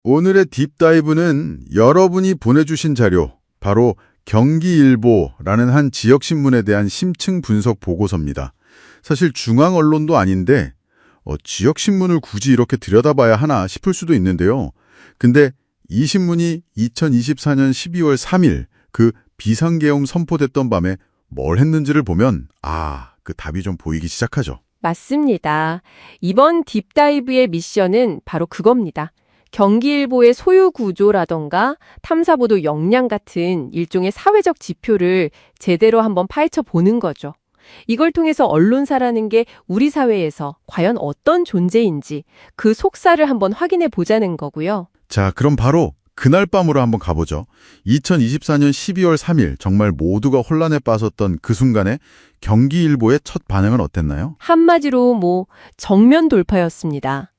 오늘의 딥다이브는 여러분이 보내주신 자료, 바로 경기일보라는 한 지역신문에 대한 심층 분석 보고서입니다. 사실 중앙 언론도 아닌데 지역신문을 굳이 이렇게 들여다봐야 하나 싶을 수도 있는데요. 근데 이 신문이 2024년 12월 3일 그 비상계엄 선포됐던 밤에 뭘 했는지를 보면 그 답이 좀 보이기 시작하죠. 맞습니다. 이번 딥다이브의 미션은 바로 그겁니다. 경기일보의 소유 구조라던가 탐사보도 역량 같은 일종의 사회적 지표를 제대로 한번 파헤쳐 보는 거죠. 이걸 통해서 언론사라는 게 우리 사회에서 과연 어떤 존재인지 그 속살을 한번 확인해 보자는 거고요. 자, 그럼 바로 그날 밤으로 한번 가보죠. 2024년 12월 3일 정말 모두가 혼란에 빠졌던 그 순간에 경기일보의 첫 반응은 어땠나요? 한마디로 정면 돌파였습니다.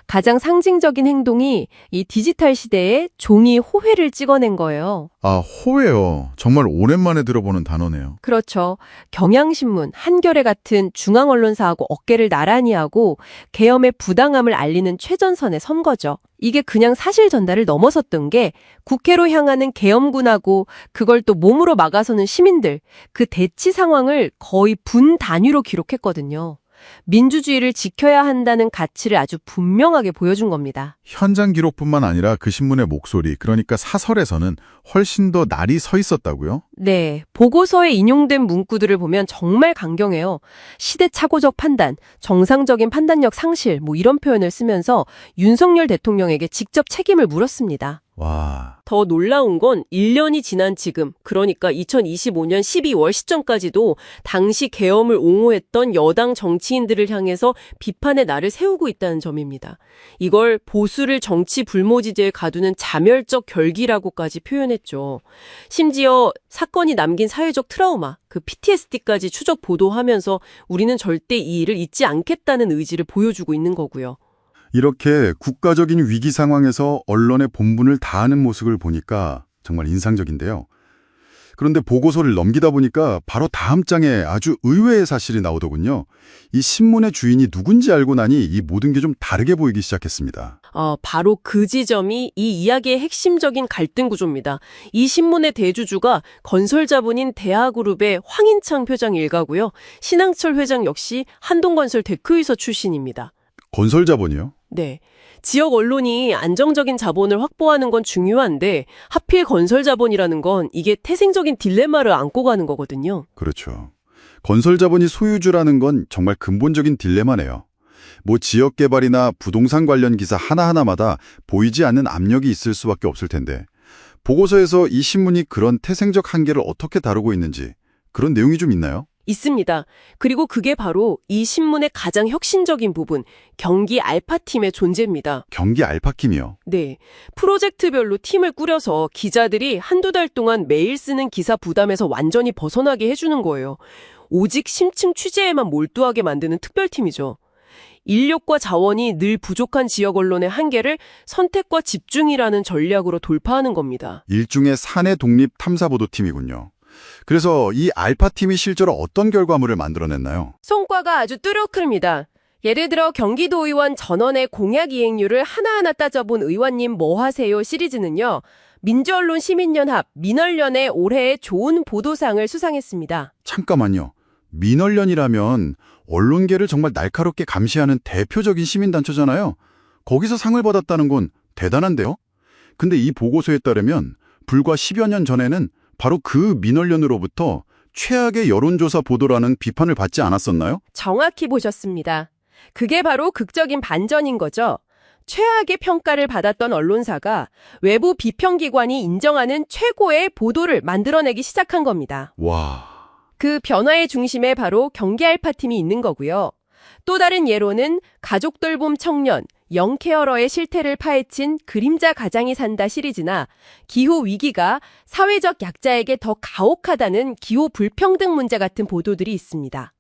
가장 상징적인 행동이 이 디지털 시대에 종이 호회를 찍어낸 거예요. 호외요. 정말 오랜만에 들어보는 단어네요. 그렇죠. 경향신문, 한겨레 같은 중앙 언론사하고 어깨를 나란히 하고 계엄의 부당함을 알리는 최전선에 선 거죠. 이게 그냥 사실 전달을 넘어섰던 게 국회로 향하는 계엄군하고 그걸 또 몸으로 막아서는 시민들, 그 대치 상황을 거의 분 단위로 기록했거든요. 민주주의를 지켜야 한다는 가치를 아주 분명하게 보여준 겁니다. 현장 기록뿐만 아니라 그 신문의 목소리, 그러니까 사설에서는 훨씬 더 날이 서 있었다고요? 네, 보고서에 인용된 문구들을 보면 정말 강경해요. 시대착오적 판단, 정상적인 판단력 상실, 이런 표현을 쓰면서 윤석열 대통령에게 직접 책임을 물었습니다. 와, 더 놀라운 건 1년이 지난 지금, 그러니까 2025년 12월 시점까지도 당시 계엄을 옹호했던 여당 정치인들을 향해서 비판의 날을 세우고 있다는 점입니다. 이걸 보수를 정치 불모지제에 가두는 자멸적 결기라고까지 표현했죠. 심지어 사건이 남긴 사회적 트라우마, 그 PTSD까지 추적 보도하면서 우리는 절대 이 일을 잊지 않겠다는 의지를 보여주고 있는 거고요. 이렇게 국가적인 위기 상황에서 언론의 본분을 다하는 모습을 보니까 정말 인상적인데요. 그런데 보고서를 넘기다 보니까 바로 다음 장에 아주 의외의 사실이 나오더군요. 이 신문의 주인이 누군지 알고 나니 이 모든 게 좀 다르게 보이기 시작했습니다. 바로 그 지점이 이 이야기의 핵심적인 갈등 구조입니다. 이 신문의 대주주가 건설자본인 대하그룹의 황인창 회장 일가고요. 신항철 회장 역시 한동건설 대표이사 출신입니다. 건설자본이요? 네. 지역 언론이 안정적인 자본을 확보하는 건 중요한데 하필 건설 자본이라는 건 이게 태생적인 딜레마를 안고 가는 거거든요. 그렇죠. 건설자본이 소유주라는 건 정말 근본적인 딜레마네요. 지역개발이나 부동산 관련 기사 하나하나마다 보이지 않는 압력이 있을 수밖에 없을 텐데 보고서에서 이 신문이 그런 태생적 한계를 어떻게 다루고 있는지 그런 내용이 좀 있나요? 있습니다. 그리고 그게 바로 이 신문의 가장 혁신적인 부분, 경기 알파팀의 존재입니다. 경기 알파팀이요? 네. 프로젝트별로 팀을 꾸려서 기자들이 한두 달 동안 매일 쓰는 기사 부담에서 완전히 벗어나게 해주는 거예요. 오직 심층 취재에만 몰두하게 만드는 특별팀이죠. 인력과 자원이 늘 부족한 지역 언론의 한계를 선택과 집중이라는 전략으로 돌파하는 겁니다. 일종의 사내 독립 탐사보도팀이군요. 그래서 이 알파팀이 실제로 어떤 결과물을 만들어냈나요? 성과가 아주 뚜렷합니다. 예를 들어 경기도 의원 전원의 공약 이행률을 하나하나 따져본 의원님 뭐 하세요 시리즈는요. 민주언론 시민연합 민언련의 올해의 좋은 보도상을 수상했습니다. 잠깐만요. 민언련이라면 언론계를 정말 날카롭게 감시하는 대표적인 시민단체잖아요. 거기서 상을 받았다는 건 대단한데요? 근데 이 보고서에 따르면 불과 10여 년 전에는 바로 그 민언련으로부터 최악의 여론조사 보도라는 비판을 받지 않았었나요? 정확히 보셨습니다. 그게 바로 극적인 반전인 거죠. 최악의 평가를 받았던 언론사가 외부 비평기관이 인정하는 최고의 보도를 만들어내기 시작한 겁니다. 와... 그 변화의 중심에 바로 경기 알파팀이 있는 거고요. 또 다른 예로는 가족 돌봄 청년, 영케어러의 실태를 파헤친 그림자 가장이 산다 시리즈나 기후 위기가 사회적 약자에게 더 가혹하다는 기후 불평등 문제 같은 보도들이 있습니다.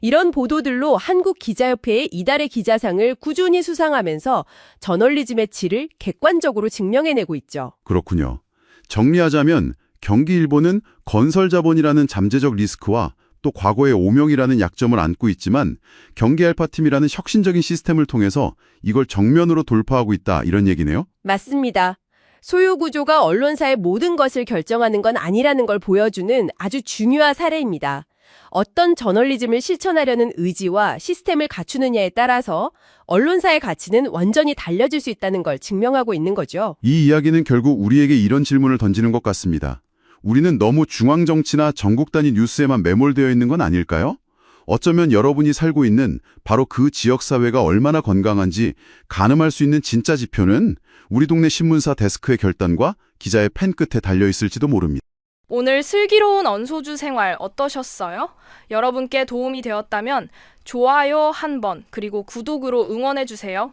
이런 보도들로 한국기자협회의 이달의 기자상을 꾸준히 수상하면서 저널리즘의 질을 객관적으로 증명해내고 있죠. 그렇군요. 정리하자면 경기일보는 건설자본이라는 잠재적 리스크와 또 과거의 오명이라는 약점을 안고 있지만 경기 알파팀이라는 혁신적인 시스템을 통해서 이걸 정면으로 돌파하고 있다 이런 얘기네요. 맞습니다. 소유 구조가 언론사의 모든 것을 결정하는 건 아니라는 걸 보여주는 아주 중요한 사례입니다. 어떤 저널리즘을 실천하려는 의지와 시스템을 갖추느냐에 따라서 언론사의 가치는 완전히 달라질 수 있다는 걸 증명하고 있는 거죠. 이 이야기는 결국 우리에게 이런 질문을 던지는 것 같습니다. 우리는 너무 중앙 정치나 전국 단위 뉴스에만 매몰되어 있는 건 아닐까요? 어쩌면 여러분이 살고 있는 바로 그 지역 사회가 얼마나 건강한지 가늠할 수 있는 진짜 지표는 우리 동네 신문사 데스크의 결단과 기자의 펜 끝에 달려 있을지도 모릅니다. 오늘 슬기로운 언소주 생활 어떠셨어요? 여러분께 도움이 되었다면 좋아요 한 번, 그리고 구독으로 응원해주세요.